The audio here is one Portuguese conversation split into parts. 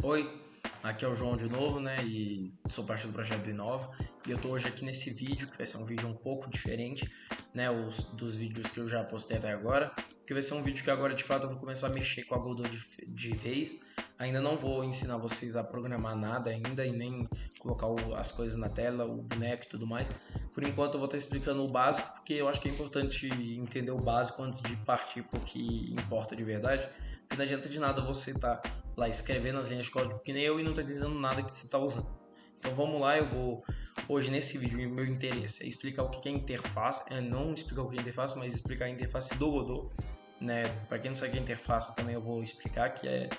Oi, aqui é o João de novo, né? E sou parte do projeto do Inova. E eu tô hoje aqui nesse vídeo, que vai ser um vídeo um pouco diferente, né? Dos vídeos que eu já postei até agora. Que vai ser um vídeo que agora de fato eu vou começar a mexer com a Godot de vez. Ainda não vou ensinar vocês a programar nada ainda e nem colocar as coisas na tela, o boneco e tudo mais. Por enquanto eu vou estar explicando o básico, porque eu acho que é importante entender o básico antes de partir para o que importa de verdade. Porque não adianta de nada você estar lá escrevendo as linhas de código que nem eu e não tá entendendo nada que você está usando. Então vamos lá, eu vou hoje nesse vídeo, meu interesse é explicar o que é interface, não explicar o que é interface, mas explicar a interface do Godot, né? Para quem não sabe o que é interface também eu vou explicar, que é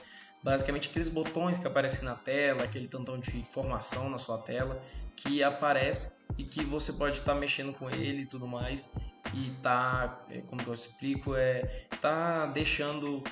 basicamente aqueles botões que aparecem na tela, aquele tantão de informação na sua tela que aparece e que você pode estar mexendo com ele e tudo mais e tá, como que eu explico, tá deixando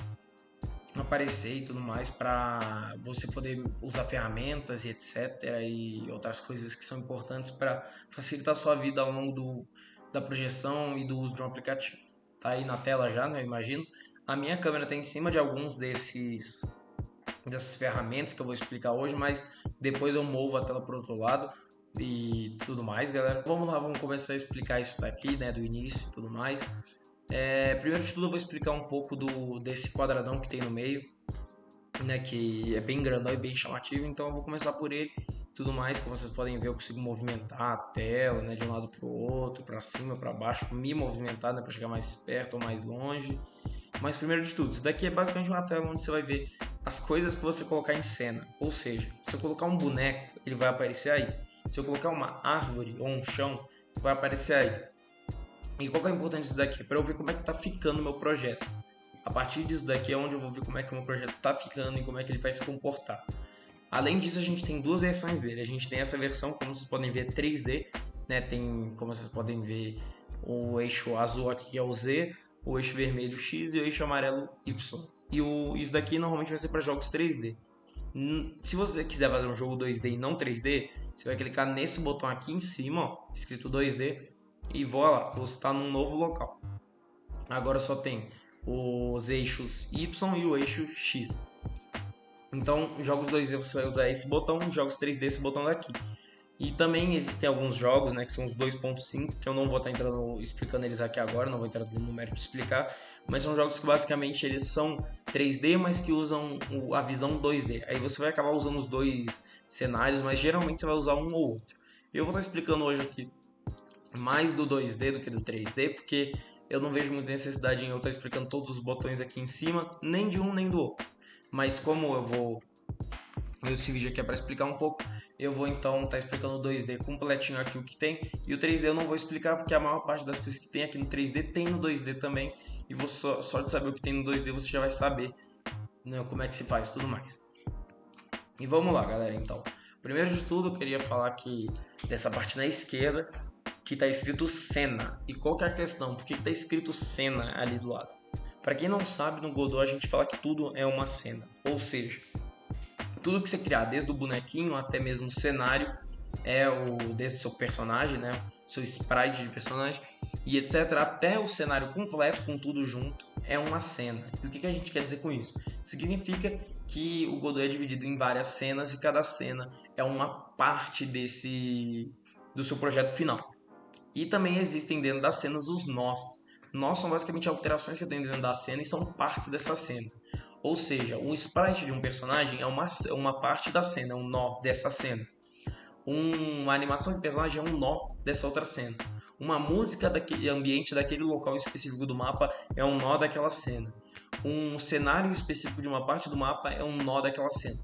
aparecer e tudo mais para você poder usar ferramentas e etc e outras coisas que são importantes para facilitar a sua vida ao longo da projeção e do uso de um aplicativo. Tá aí na tela já, né? Eu imagino. A minha câmera está em cima de alguns dessas ferramentas que eu vou explicar hoje, mas depois eu movo a tela para o outro lado e tudo mais, galera. Vamos lá, vamos começar a explicar isso daqui, né, do início e tudo mais. Primeiro de tudo eu vou explicar um pouco desse quadradão que tem no meio, né, que é bem grandão e bem chamativo, então eu vou começar por ele e tudo mais. Como vocês podem ver, eu consigo movimentar a tela, né, de um lado para o outro, para cima, para baixo, me movimentar, né, para chegar mais perto ou mais longe. Mas primeiro de tudo, isso daqui é basicamente uma tela onde você vai ver as coisas que você colocar em cena. Ou seja, se eu colocar um boneco, ele vai aparecer aí. Se eu colocar uma árvore ou um chão, vai aparecer aí. E qual que é a importância disso daqui? Para eu ver como é que está ficando o meu projeto. A partir disso daqui é onde eu vou ver como é que o meu projeto está ficando e como é que ele vai se comportar. Além disso, a gente tem duas versões dele. A gente tem essa versão, como vocês podem ver, 3D, né? Tem, como vocês podem ver, o eixo azul aqui que é o Z, o eixo vermelho X e o eixo amarelo Y. Isso daqui normalmente vai ser para jogos 3D. Se você quiser fazer um jogo 2D e não 3D, você vai clicar nesse botão aqui em cima, ó, escrito 2D, e voa lá, você está num novo local. Agora só tem os eixos Y e o eixo X. Então, jogos 2D você vai usar esse botão, jogos 3D esse botão daqui. E também existem alguns jogos, né, que são os 2.5, que eu não vou estar entrando explicando eles aqui agora, não vou entrar no mérito de explicar, mas são jogos que basicamente eles são 3D, mas que usam a visão 2D. Aí você vai acabar usando os dois cenários, mas geralmente você vai usar um ou outro. Eu vou estar explicando hoje aqui mais do 2D do que do 3D, porque eu não vejo muita necessidade em eu estar explicando todos os botões aqui em cima, nem de um nem do outro. Mas como esse vídeo aqui é para explicar um pouco, eu vou então estar explicando o 2D completinho aqui o que tem, e o 3D eu não vou explicar porque a maior parte das coisas que tem aqui no 3D tem no 2D também, e só de saber o que tem no 2D você já vai saber, né, como é que se faz e tudo mais. E vamos lá, galera, então. Primeiro de tudo, eu queria falar aqui dessa parte na esquerda, que está escrito cena. E qual que é a questão? Por que está escrito cena ali do lado? Para quem não sabe, no Godot a gente fala que tudo é uma cena. Ou seja, tudo que você criar, desde o bonequinho até mesmo o cenário, desde o seu personagem, né? Seu sprite de personagem e etc. Até o cenário completo com tudo junto é uma cena. E o que a gente quer dizer com isso? Significa que o Godot é dividido em várias cenas e cada cena é uma parte do seu projeto final. E também existem dentro das cenas os nós. Nós são basicamente alterações que eu tenho dentro da cena e são partes dessa cena. Ou seja, o sprite de um personagem é uma parte da cena, é um nó dessa cena. Uma animação de personagem é um nó dessa outra cena. Uma música daquele ambiente, daquele local específico do mapa é um nó daquela cena. Um cenário específico de uma parte do mapa é um nó daquela cena.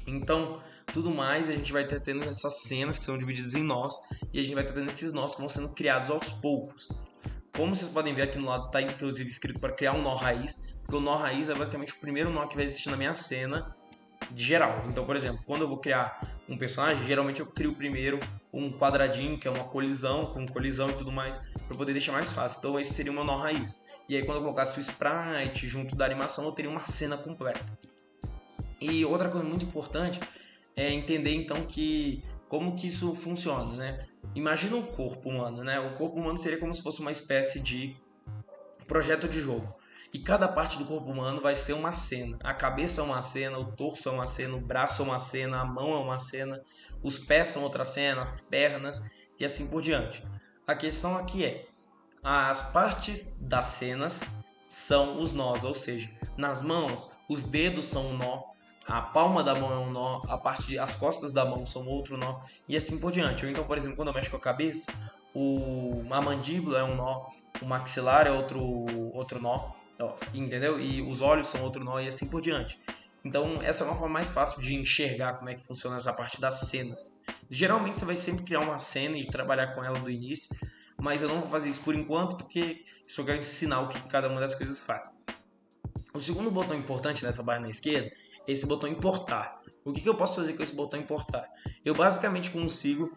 Então, tudo mais, a gente vai ter tendo essas cenas que são divididas em nós e a gente vai ter tendo esses nós que vão sendo criados aos poucos. Como vocês podem ver aqui no lado, está inclusive escrito para criar um nó raiz, porque o nó raiz é basicamente o primeiro nó que vai existir na minha cena de geral. Então, por exemplo, quando eu vou criar um personagem, geralmente eu crio primeiro um quadradinho, que é uma colisão, com colisão e tudo mais, para poder deixar mais fácil. Então, esse seria o meu nó raiz. E aí, quando eu colocasse o sprite junto da animação, eu teria uma cena completa. E outra coisa muito importante é entender então que como que isso funciona, né? Imagina o corpo humano, né? O corpo humano seria como se fosse uma espécie de projeto de jogo. E cada parte do corpo humano vai ser uma cena. A cabeça é uma cena, o torso é uma cena, o braço é uma cena, a mão é uma cena, os pés são outra cena, as pernas e assim por diante. A questão aqui é, as partes das cenas são os nós, ou seja, nas mãos, os dedos são um nó, a palma da mão é um nó, as costas da mão são outro nó, e assim por diante. Ou então, por exemplo, quando eu mexo com a cabeça, a mandíbula é um nó, o maxilar é outro nó, entendeu? E os olhos são outro nó, e assim por diante. Então, essa é uma forma mais fácil de enxergar como é que funciona essa parte das cenas. Geralmente, você vai sempre criar uma cena e trabalhar com ela do início, mas eu não vou fazer isso por enquanto porque eu só quero ensinar o que cada uma das coisas faz. O segundo botão importante nessa barra na esquerda é esse botão importar. O que eu posso fazer com esse botão importar? Eu basicamente consigo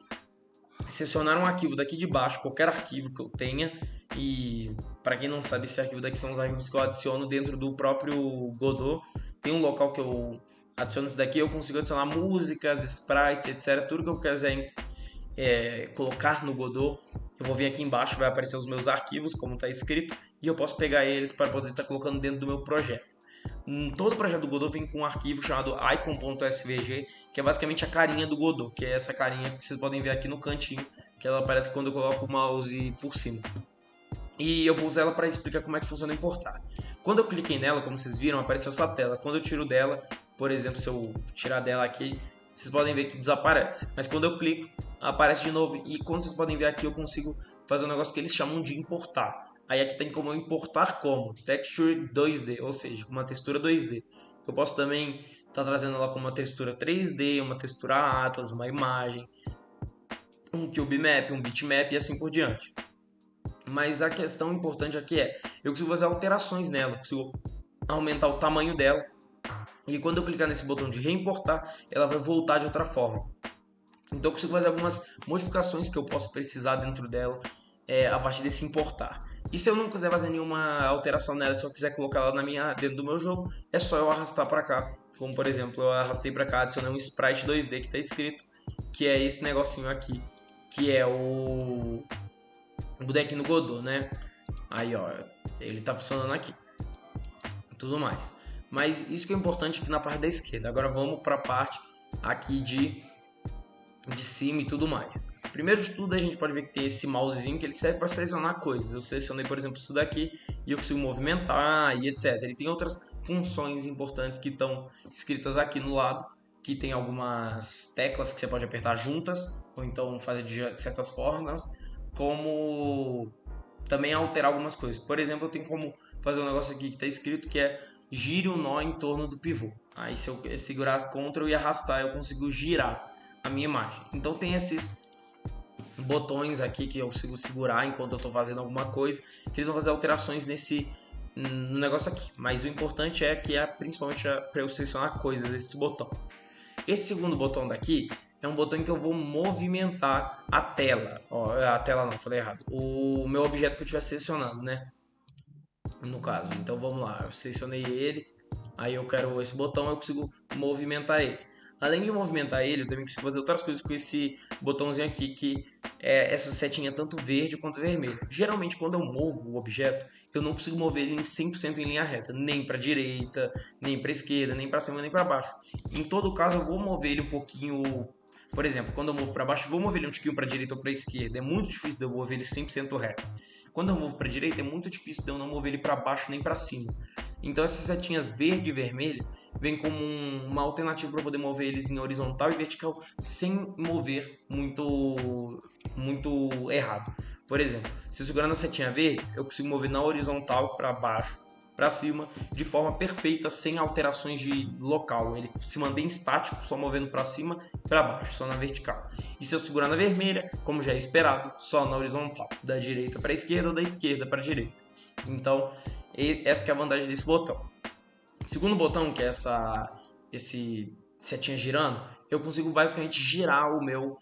selecionar um arquivo daqui de baixo, qualquer arquivo que eu tenha, e para quem não sabe, esse arquivo daqui são os arquivos que eu adiciono dentro do próprio Godot. Tem um local que eu adiciono isso daqui, eu consigo adicionar músicas, sprites, etc. Tudo que eu quiser colocar no Godot, eu vou vir aqui embaixo, vai aparecer os meus arquivos, como está escrito, e eu posso pegar eles para poder estar colocando dentro do meu projeto. Todo projeto do Godot vem com um arquivo chamado icon.svg, que é basicamente a carinha do Godot, que é essa carinha que vocês podem ver aqui no cantinho, que ela aparece quando eu coloco o mouse por cima. E eu vou usar ela para explicar como é que funciona importar. Quando eu cliquei nela, como vocês viram, apareceu essa tela. Quando eu tiro dela, por exemplo, se eu tirar dela aqui, vocês podem ver que desaparece. Mas quando eu clico, aparece de novo. E quando vocês podem ver aqui, eu consigo fazer um negócio que eles chamam de importar. Aí aqui tem como eu importar como Texture 2D, ou seja, uma textura 2D. Eu posso também estar trazendo ela como uma textura 3D, uma textura Atlas, uma imagem, um Cube Map, um Bitmap e assim por diante. Mas a questão importante aqui é, eu consigo fazer alterações nela, consigo aumentar o tamanho dela, e quando eu clicar nesse botão de reimportar, ela vai voltar de outra forma. Então eu consigo fazer algumas modificações que eu posso precisar dentro dela a partir desse importar. E se eu não quiser fazer nenhuma alteração nela, se eu quiser colocar ela dentro do meu jogo, é só eu arrastar para cá. Como por exemplo, eu arrastei para cá, adicionei um sprite 2D que está escrito, que é esse negocinho aqui, que é o bonequinho no Godot, né? Aí ó, ele tá funcionando aqui. Tudo mais. Mas isso que é importante aqui na parte da esquerda. Agora vamos para a parte aqui de cima e tudo mais. Primeiro de tudo, a gente pode ver que tem esse mousezinho que ele serve para selecionar coisas. Eu selecionei, por exemplo, isso daqui e eu consigo movimentar e etc. Ele tem outras funções importantes que estão escritas aqui no lado, que tem algumas teclas que você pode apertar juntas, ou então fazer de certas formas, como também alterar algumas coisas. Por exemplo, eu tenho como fazer um negócio aqui que está escrito que é gire o nó em torno do pivô. Aí se eu segurar Ctrl e arrastar, eu consigo girar a minha imagem. Então tem esses botões aqui que eu consigo segurar enquanto eu estou fazendo alguma coisa, que eles vão fazer alterações no negócio aqui. Mas o importante é que principalmente para eu selecionar coisas, esse botão. Esse segundo botão daqui é um botão em que eu vou movimentar a tela. Ó, a tela não, falei errado. O meu objeto que eu estiver selecionando, né? No caso. Então vamos lá, eu selecionei ele, aí eu quero esse botão, eu consigo movimentar ele. Além de movimentar ele, eu também consigo fazer outras coisas com esse botãozinho aqui, que é essa setinha tanto verde quanto vermelho. Geralmente, quando eu movo o objeto, eu não consigo mover ele em 100% em linha reta, nem para direita, nem para esquerda, nem para cima, nem para baixo. Em todo caso, eu vou mover ele um pouquinho. Por exemplo, quando eu movo para baixo, eu vou mover ele um tiquinho para direita ou para esquerda. É muito difícil de eu mover ele 100% reto. Quando eu movo para direita, é muito difícil de eu não mover ele para baixo nem para cima. Então essas setinhas verde e vermelho vêm como uma alternativa para poder mover eles em horizontal e vertical sem mover muito errado. Por exemplo, se eu segurar na setinha verde, eu consigo mover na horizontal para baixo, para cima, de forma perfeita, sem alterações de local. Ele se mantém estático, só movendo para cima e para baixo, só na vertical. E se eu segurar na vermelha, como já é esperado, só na horizontal, da direita para a esquerda ou da esquerda para a direita. Então, essa que é a vantagem desse botão. O segundo botão, que é esse setinha girando, eu consigo basicamente girar o meu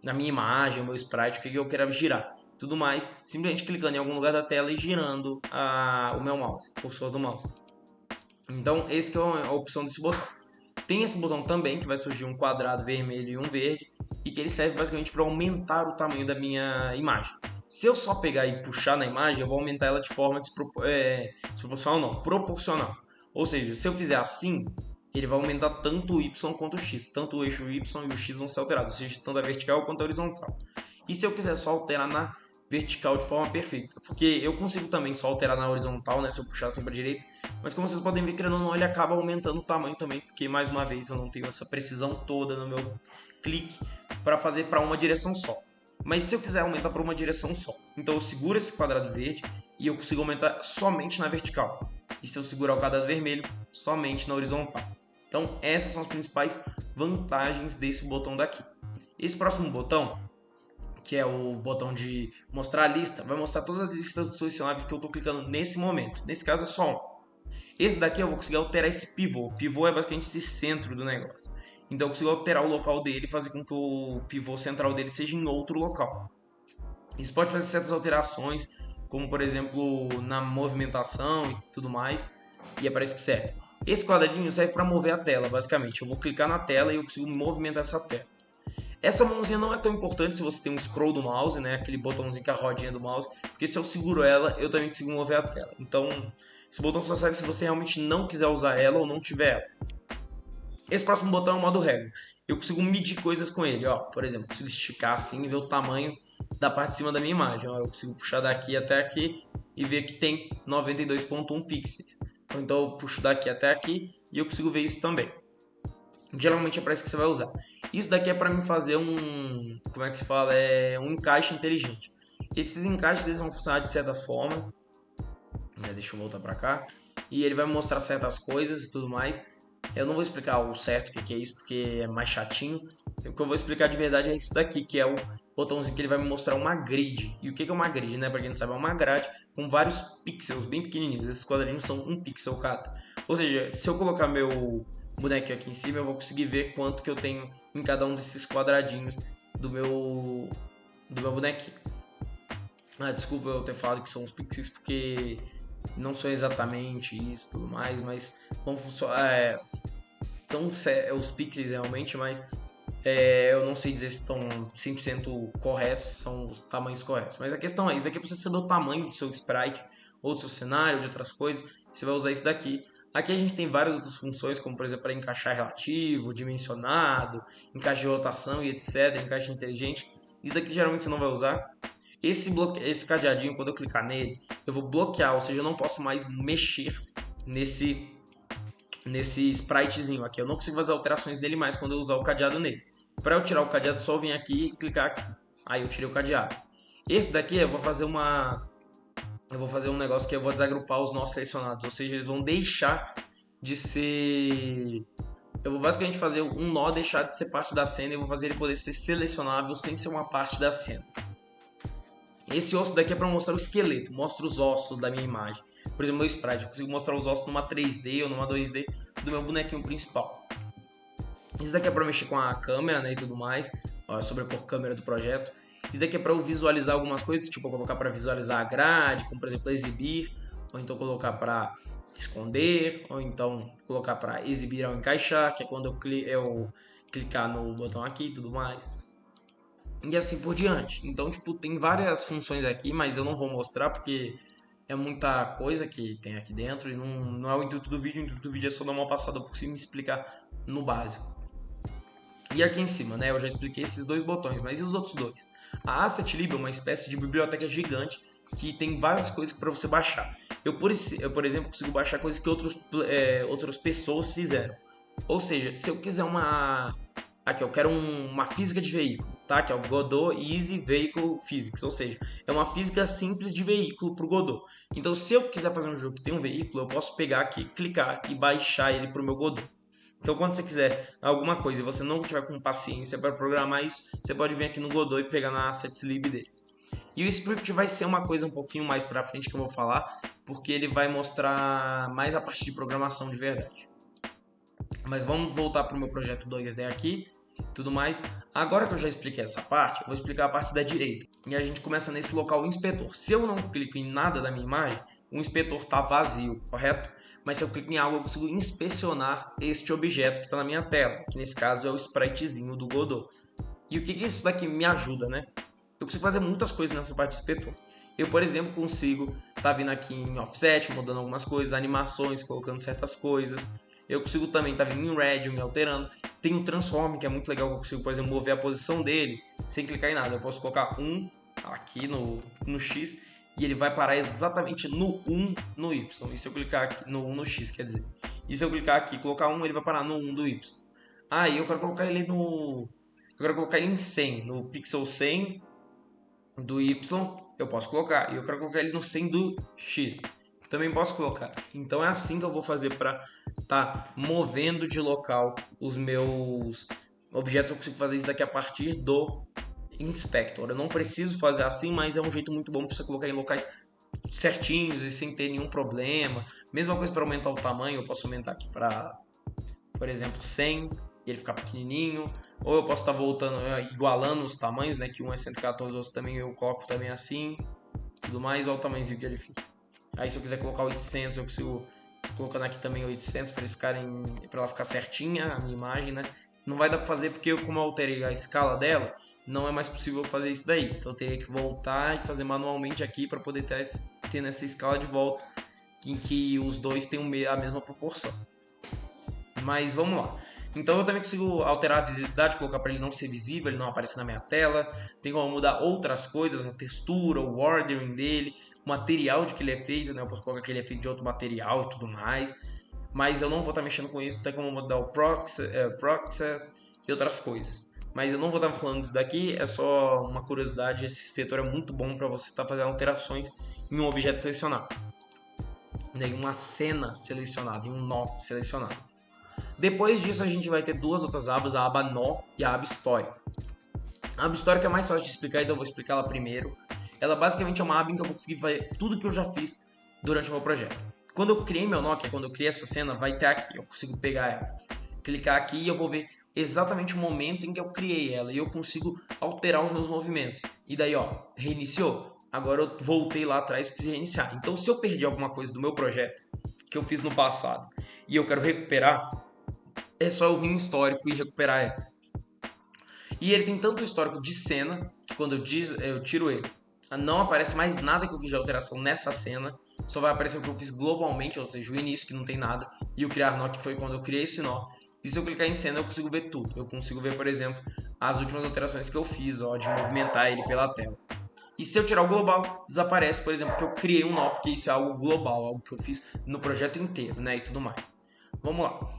na minha imagem, o meu sprite, o que eu quero girar. Tudo mais, simplesmente clicando em algum lugar da tela e girando o meu mouse, o cursor do mouse. Então, esse que é a opção desse botão. Tem esse botão também, que vai surgir um quadrado vermelho e um verde, e que ele serve basicamente para aumentar o tamanho da minha imagem. Se eu só pegar e puxar na imagem, eu vou aumentar ela de forma desproporcional, não, proporcional. Ou seja, se eu fizer assim, ele vai aumentar tanto o Y quanto o X. Tanto o eixo Y e o X vão ser alterados, ou seja, tanto a vertical quanto a horizontal. E se eu quiser só alterar na vertical de forma perfeita? Porque eu consigo também só alterar na horizontal, né, se eu puxar assim para a direita. Mas como vocês podem ver, querendo ou não, ele acaba aumentando o tamanho também, porque mais uma vez eu não tenho essa precisão toda no meu clique para fazer para uma direção só. Mas se eu quiser aumentar para uma direção só, então eu seguro esse quadrado verde e eu consigo aumentar somente na vertical. E se eu segurar o quadrado vermelho, somente na horizontal. Então essas são as principais vantagens desse botão daqui. Esse próximo botão, que é o botão de mostrar a lista, vai mostrar todas as listas selecionáveis que eu estou clicando nesse momento. Nesse caso é só um. Esse daqui eu vou conseguir alterar esse pivô. O pivô é basicamente esse centro do negócio. Então eu consigo alterar o local dele e fazer com que o pivô central dele seja em outro local. Isso pode fazer certas alterações, como por exemplo na movimentação e tudo mais, e é para isso que serve. Esse quadradinho serve para mover a tela, basicamente. Eu vou clicar na tela e eu consigo movimentar essa tela. Essa mãozinha não é tão importante se você tem um scroll do mouse, né? Aquele botãozinho com a rodinha do mouse, porque se eu seguro ela, eu também consigo mover a tela. Então, esse botão só serve se você realmente não quiser usar ela ou não tiver ela. Esse próximo botão é o modo régua. Eu consigo medir coisas com ele, ó. Por exemplo, eu consigo esticar assim e ver o tamanho da parte de cima da minha imagem. Ó. Eu consigo puxar daqui até aqui e ver que tem 92.1 pixels. Então eu puxo daqui até aqui e eu consigo ver isso também. Geralmente é para isso que você vai usar. Isso daqui é para mim fazer um, como é que se fala, um encaixe inteligente. Esses encaixes eles vão funcionar de certas formas. Deixa eu voltar para cá. E ele vai mostrar certas coisas e tudo mais. Eu não vou explicar o certo o que é isso, porque é mais chatinho. O que eu vou explicar de verdade é isso daqui, que é o botãozinho que ele vai me mostrar uma grid. E o que é uma grid, né? Para quem não sabe, é uma grade com vários pixels bem pequenininhos. Esses quadradinhos são 1 pixel cada. Ou seja, se eu colocar meu bonequinho aqui em cima, eu vou conseguir ver quanto que eu tenho em cada um desses quadradinhos do meu bonequinho. Desculpa eu ter falado que são os pixels, porque não são exatamente isso e tudo mais, mas vão funcionar. São os pixels realmente, mas eu não sei dizer se estão 100% corretos, são os tamanhos corretos. Mas a questão é, isso daqui é para você saber o tamanho do seu sprite, ou do seu cenário, ou de outras coisas, você vai usar isso daqui. Aqui a gente tem várias outras funções, como por exemplo para encaixar relativo, dimensionado, encaixe de rotação e etc, encaixe inteligente. Isso daqui geralmente você não vai usar. Esse cadeadinho, quando eu clicar nele, eu vou bloquear, ou seja, eu não posso mais mexer nesse spritezinho aqui. Eu não consigo fazer alterações dele mais quando eu usar o cadeado nele. Para eu tirar o cadeado, só vim aqui e clicar aqui. Aí eu tirei o cadeado. Esse daqui eu vou fazer um negócio que eu vou desagrupar os nós selecionados, ou seja, eles vão deixar de ser... Eu vou basicamente fazer um nó deixar de ser parte da cena e vou fazer ele poder ser selecionável sem ser uma parte da cena. Esse osso daqui é para mostrar o esqueleto, mostra os ossos da minha imagem. Por exemplo, meu sprite, eu consigo mostrar os ossos numa 3D ou numa 2D do meu bonequinho principal. Isso daqui é para mexer com a câmera, né, e tudo mais, sobrepor a câmera do projeto. Isso daqui é para eu visualizar algumas coisas, tipo colocar para visualizar a grade, como por exemplo exibir, ou então colocar para esconder, ou então colocar para exibir ao encaixar, que é quando eu clicar no botão aqui e tudo mais. E assim por diante. Então, tipo, tem várias funções aqui, mas eu não vou mostrar porque é muita coisa que tem aqui dentro e não é o intuito do vídeo. O intuito do vídeo é só dar uma passada por cima e explicar no básico. E aqui em cima, né, eu já expliquei esses dois botões, mas e os outros dois? A AssetLib é uma espécie de biblioteca gigante que tem várias coisas para você baixar. Eu, por exemplo, consigo baixar coisas que outras pessoas fizeram. Ou seja, se eu quiser Aqui, eu quero uma física de veículo, tá? Que é o Godot Easy Vehicle Physics, ou seja, é uma física simples de veículo para o Godot. Então, se eu quiser fazer um jogo que tem um veículo, eu posso pegar aqui, clicar e baixar ele para o meu Godot. Então, quando você quiser alguma coisa e você não tiver com paciência para programar isso, você pode vir aqui no Godot e pegar na AssetLib dele. E o script vai ser uma coisa um pouquinho mais para frente que eu vou falar, porque ele vai mostrar mais a parte de programação de verdade. Mas vamos voltar para o meu projeto 2D aqui. Tudo mais. Agora que eu já expliquei essa parte, eu vou explicar a parte da direita. E a gente começa nesse local inspetor. Se eu não clico em nada da minha imagem, o inspetor está vazio, correto? Mas se eu clico em algo, eu consigo inspecionar este objeto que está na minha tela, que nesse caso é o spritezinho do Godot. E o que isso daqui me ajuda, né? Eu consigo fazer muitas coisas nessa parte de inspetor. Eu, por exemplo, consigo estar vindo aqui em offset, mudando algumas coisas, animações, colocando certas coisas. Eu consigo também estar vindo em Radial, me alterando. Tem um Transform, que é muito legal, que eu consigo, por exemplo, mover a posição dele sem clicar em nada. Eu posso colocar 1 aqui no X e ele vai parar exatamente no 1 no Y. E se eu clicar aqui, no 1 no X, quer dizer. E se eu clicar aqui e colocar 1, ele vai parar no 1 do Y. Ah, e eu quero colocar ele no... Eu quero colocar ele em 100, no pixel 100 do Y, eu posso colocar. E eu quero colocar ele no 100 do X, também posso colocar. Então é assim que eu vou fazer para estar movendo de local os meus objetos. Eu consigo fazer isso daqui a partir do Inspector. Eu não preciso fazer assim, mas é um jeito muito bom para você colocar em locais certinhos e sem ter nenhum problema. Mesma coisa para aumentar o tamanho, eu posso aumentar aqui para, por exemplo, 100 e ele ficar pequenininho, ou eu posso estar voltando, igualando os tamanhos, né, que um é 114, outro também eu coloco também assim, tudo mais, olha o tamanhozinho que ele fica. Aí se eu quiser colocar 800, eu consigo colocando aqui também 800 para eles ficarem, para ela ficar certinha a minha imagem, né? Não vai dar para fazer porque como eu alterei a escala dela, não é mais possível fazer isso daí. Então eu teria que voltar e fazer manualmente aqui para poder ter nessa escala de volta em que os dois têm a mesma proporção. Mas vamos lá. Então eu também consigo alterar a visibilidade, colocar para ele não ser visível, ele não aparecer na minha tela. Tem como mudar outras coisas, a textura, o ordering dele, o material de que ele é feito, né? Eu posso colocar que ele é feito de outro material e tudo mais. Mas eu não vou estar mexendo com isso, tem como mudar o Process e outras coisas. Mas eu não vou estar falando disso daqui, é só uma curiosidade. Esse inspetor é muito bom para você estar fazendo alterações em um objeto selecionado, em uma cena selecionada, em um nó selecionado. Depois disso a gente vai ter duas outras abas, a aba nó e a aba história. A aba história que é mais fácil de explicar, então eu vou explicar ela primeiro. Ela basicamente é uma aba em que eu vou conseguir fazer tudo que eu já fiz durante o meu projeto. Quando eu criei meu nó, que é quando eu criei essa cena, vai ter aqui, eu consigo pegar ela. Clicar aqui e eu vou ver exatamente o momento em que eu criei ela e eu consigo alterar os meus movimentos. E daí, ó, reiniciou. Agora eu voltei lá atrás e quis reiniciar. Então se eu perdi alguma coisa do meu projeto que eu fiz no passado e eu quero recuperar, é só eu vir em histórico e recuperar ela. E ele tem tanto histórico de cena, que quando eu tiro ele, não aparece mais nada que eu fiz de alteração nessa cena, só vai aparecer o que eu fiz globalmente, ou seja, o início que não tem nada, e o criar nó que foi quando eu criei esse nó. E se eu clicar em cena eu consigo ver tudo. Eu consigo ver, por exemplo, as últimas alterações que eu fiz, ó, de movimentar ele pela tela. E se eu tirar o global, desaparece, por exemplo, que eu criei um nó, porque isso é algo global, algo que eu fiz no projeto inteiro, né, e tudo mais. Vamos lá.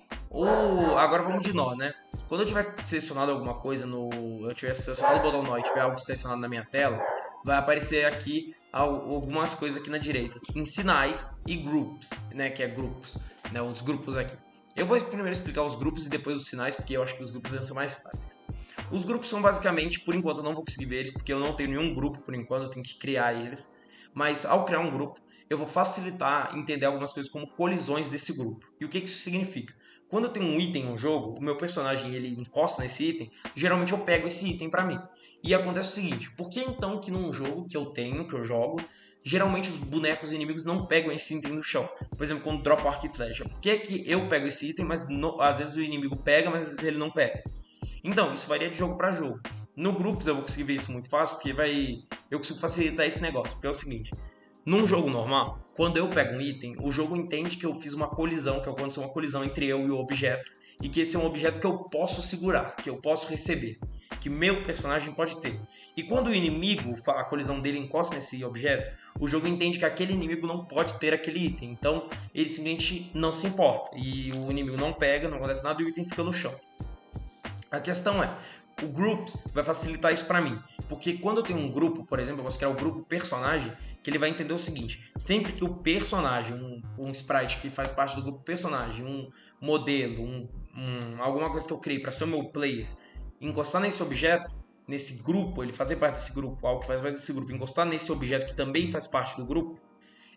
Agora vamos de nó, né? Quando eu tiver selecionado alguma coisa eu tiver selecionado o botão nó e tiver algo selecionado na minha tela, vai aparecer aqui algumas coisas aqui na direita, em sinais e groups, né? Que é grupos, né? Os grupos aqui. Eu vou primeiro explicar os grupos e depois os sinais, porque eu acho que os grupos vão ser mais fáceis. Os grupos são basicamente, por enquanto eu não vou conseguir ver eles, porque eu não tenho nenhum grupo por enquanto, eu tenho que criar eles. Mas ao criar um grupo, eu vou facilitar entender algumas coisas como colisões desse grupo. E o que isso significa? Quando eu tenho um item no jogo, o meu personagem ele encosta nesse item, geralmente eu pego esse item pra mim. E acontece o seguinte, por que então que num jogo que eu jogo, geralmente os bonecos inimigos não pegam esse item no chão? Por exemplo, quando dropa o arco e flecha. Por que que eu pego esse item, mas às vezes o inimigo pega, mas às vezes ele não pega? Então, isso varia de jogo para jogo. No grupos eu vou conseguir ver isso muito fácil, porque eu consigo facilitar esse negócio. Porque é o seguinte, num jogo normal, quando eu pego um item, o jogo entende que eu fiz uma colisão, que aconteceu uma colisão entre eu e o objeto, e que esse é um objeto que eu posso segurar, que eu posso receber, que meu personagem pode ter. E quando o inimigo, a colisão dele encosta nesse objeto, o jogo entende que aquele inimigo não pode ter aquele item. Então, ele simplesmente não se importa. E o inimigo não pega, não acontece nada e o item fica no chão. A questão é, o Groups vai facilitar isso para mim, porque quando eu tenho um grupo, por exemplo, eu posso criar o grupo personagem, que ele vai entender o seguinte, sempre que o personagem, um sprite que faz parte do grupo personagem, um modelo, alguma coisa que eu criei para ser o meu player, encostar nesse objeto, nesse grupo, ele fazer parte desse grupo, algo que faz parte desse grupo, encostar nesse objeto que também faz parte do grupo,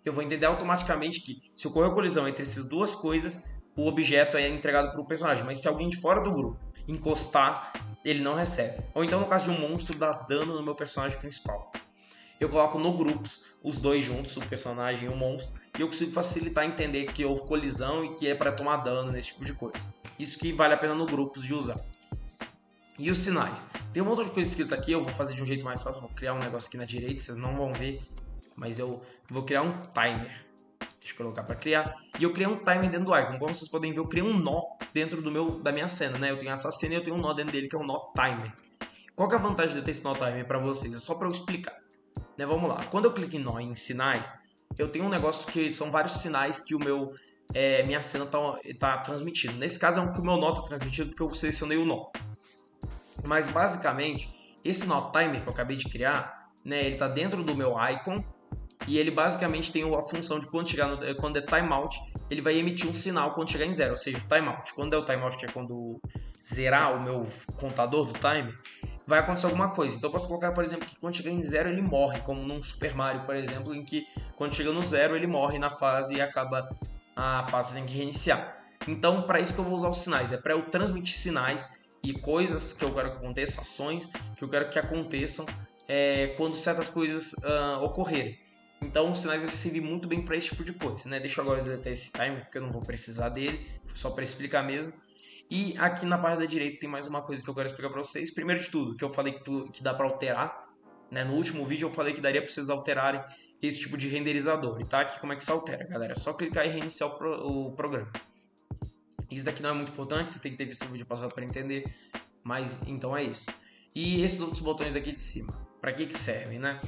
eu vou entender automaticamente que se ocorrer colisão entre essas duas coisas, o objeto é entregado para o personagem, mas se alguém de fora do grupo encostar, ele não recebe. Ou então no caso de um monstro dar dano no meu personagem principal. Eu coloco no grupos os dois juntos, o personagem e o monstro, e eu consigo facilitar entender que houve colisão e que é para tomar dano nesse tipo de coisa. Isso que vale a pena no grupos de usar. E os sinais? Tem um monte de coisa escrita aqui, eu vou fazer de um jeito mais fácil, vou criar um negócio aqui na direita, vocês não vão ver, mas eu vou criar um timer. Deixa eu colocar para criar. E eu criei um timer dentro do icon. Como vocês podem ver, eu criei um nó dentro da minha cena, né? Eu tenho essa cena e eu tenho um nó dentro dele que é um nó timer. Qual que é a vantagem de eu ter esse nó timer para vocês? É só para eu explicar. Né? Vamos lá. Quando eu clico em nó em sinais, eu tenho um negócio que são vários sinais que minha cena tá transmitindo. Nesse caso é que o meu nó tá transmitindo porque eu selecionei o nó. Mas basicamente, esse nó timer que eu acabei de criar, né, ele tá dentro do meu icon e ele basicamente tem a função de quando é timeout, ele vai emitir um sinal quando chegar em zero, ou seja, timeout. Quando é o timeout, que é quando zerar o meu contador do timer, vai acontecer alguma coisa. Então eu posso colocar, por exemplo, que quando chegar em zero ele morre, como num Super Mario, por exemplo, em que quando chega no zero ele morre na fase e acaba a fase, tem que reiniciar. Então, para isso que eu vou usar os sinais, é para eu transmitir sinais e coisas que eu quero que aconteçam, ações que eu quero que aconteçam quando certas coisas ocorrerem. Então, os sinais vão servir muito bem para esse tipo de coisa, né? Deixa eu agora deletar esse timer, porque eu não vou precisar dele, só para explicar mesmo. E aqui na parte da direita tem mais uma coisa que eu quero explicar para vocês. Primeiro de tudo, que eu falei que dá para alterar, né? No último vídeo eu falei que daria para vocês alterarem esse tipo de renderizador. E tá aqui como é que se altera, galera. É só clicar e reiniciar o programa. Isso daqui não é muito importante, você tem que ter visto o vídeo passado para entender, mas então é isso. E esses outros botões daqui de cima, para que servem, né?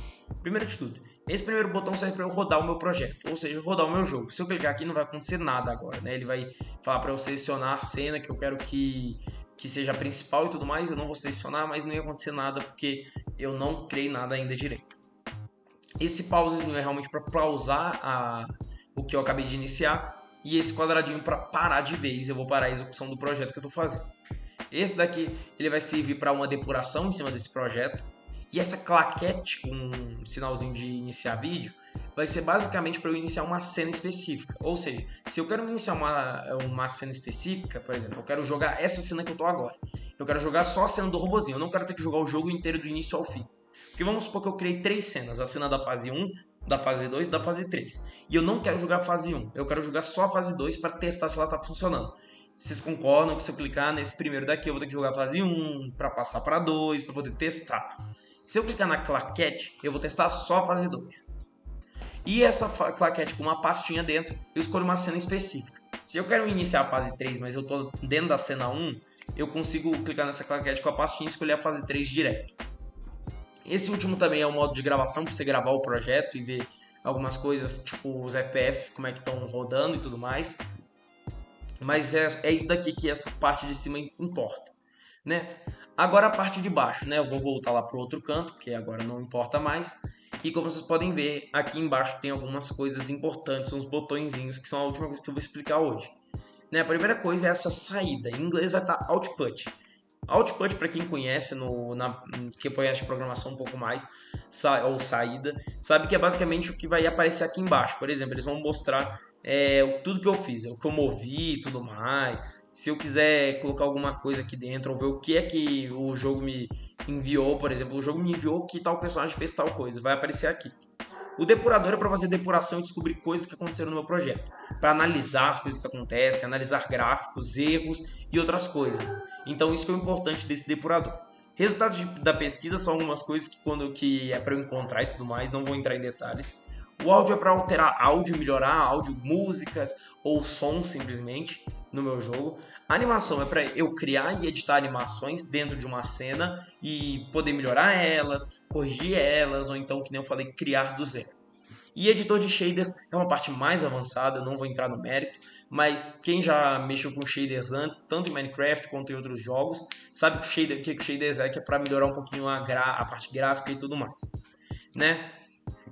Primeiro de tudo, esse primeiro botão serve para eu rodar o meu projeto, ou seja, rodar o meu jogo. Se eu clicar aqui não vai acontecer nada agora, né? Ele vai falar para eu selecionar a cena que eu quero que seja a principal e tudo mais. Eu não vou selecionar, mas não ia acontecer nada porque eu não criei nada ainda direito. Esse pausezinho é realmente para pausar o que eu acabei de iniciar. E esse quadradinho para parar de vez, eu vou parar a execução do projeto que eu estou fazendo. Esse daqui ele vai servir para uma depuração em cima desse projeto. E essa claquete com um sinalzinho de iniciar vídeo vai ser basicamente para eu iniciar uma cena específica. Ou seja, se eu quero iniciar uma cena específica, por exemplo, eu quero jogar essa cena que eu estou agora. Eu quero jogar só a cena do robozinho, eu não quero ter que jogar o jogo inteiro do início ao fim. Porque vamos supor que eu criei 3 cenas, a cena da fase 1, da fase 2 e da fase 3. E eu não quero jogar a fase 1, eu quero jogar só a fase 2 para testar se ela está funcionando. Vocês concordam que se eu clicar nesse primeiro daqui, eu vou ter que jogar a fase 1 para passar para 2, para poder testar. Se eu clicar na claquete, eu vou testar só a fase 2. E essa claquete com uma pastinha dentro, eu escolho uma cena específica. Se eu quero iniciar a fase 3, mas eu estou dentro da cena 1, eu consigo clicar nessa claquete com a pastinha e escolher a fase 3 direto. Esse último também é o modo de gravação, para você gravar o projeto e ver algumas coisas, tipo os FPS, como é que estão rodando e tudo mais. Mas é isso daqui que essa parte de cima importa, né? Agora a parte de baixo, né? Eu vou voltar lá para o outro canto, porque agora não importa mais. E como vocês podem ver, aqui embaixo tem algumas coisas importantes, uns botõezinhos, que são a última coisa que eu vou explicar hoje. Né? A primeira coisa é essa saída. Em inglês vai estar Output. Output, para quem conhece, que conhece de programação um pouco mais, ou saída, sabe que é basicamente o que vai aparecer aqui embaixo. Por exemplo, eles vão mostrar tudo que eu fiz, o que eu movi e tudo mais. Se eu quiser colocar alguma coisa aqui dentro, ou ver o que é que o jogo me enviou, por exemplo, o jogo me enviou que tal personagem fez tal coisa, vai aparecer aqui. O depurador é para fazer depuração e descobrir coisas que aconteceram no meu projeto, para analisar as coisas que acontecem, analisar gráficos, erros e outras coisas. Então isso que é o importante desse depurador. Resultados da pesquisa são algumas coisas que é para eu encontrar e tudo mais, não vou entrar em detalhes. O áudio é para alterar áudio, melhorar áudio, músicas ou som simplesmente no meu jogo. A animação é para eu criar e editar animações dentro de uma cena e poder melhorar elas, corrigir elas ou então, que nem eu falei, criar do zero. E editor de shaders é uma parte mais avançada, eu não vou entrar no mérito, mas quem já mexeu com shaders antes, tanto em Minecraft quanto em outros jogos, sabe que o shaders que é para melhorar um pouquinho a parte gráfica e tudo mais, né?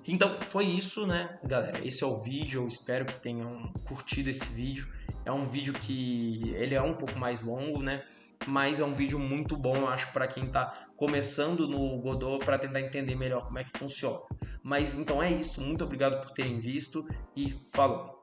Então foi isso, né, galera? Esse é o vídeo, eu espero que tenham curtido esse vídeo. É um vídeo que ele é um pouco mais longo, né? Mas é um vídeo muito bom, eu acho, para quem está começando no Godot, para tentar entender melhor como é que funciona. Mas então é isso, muito obrigado por terem visto e falou!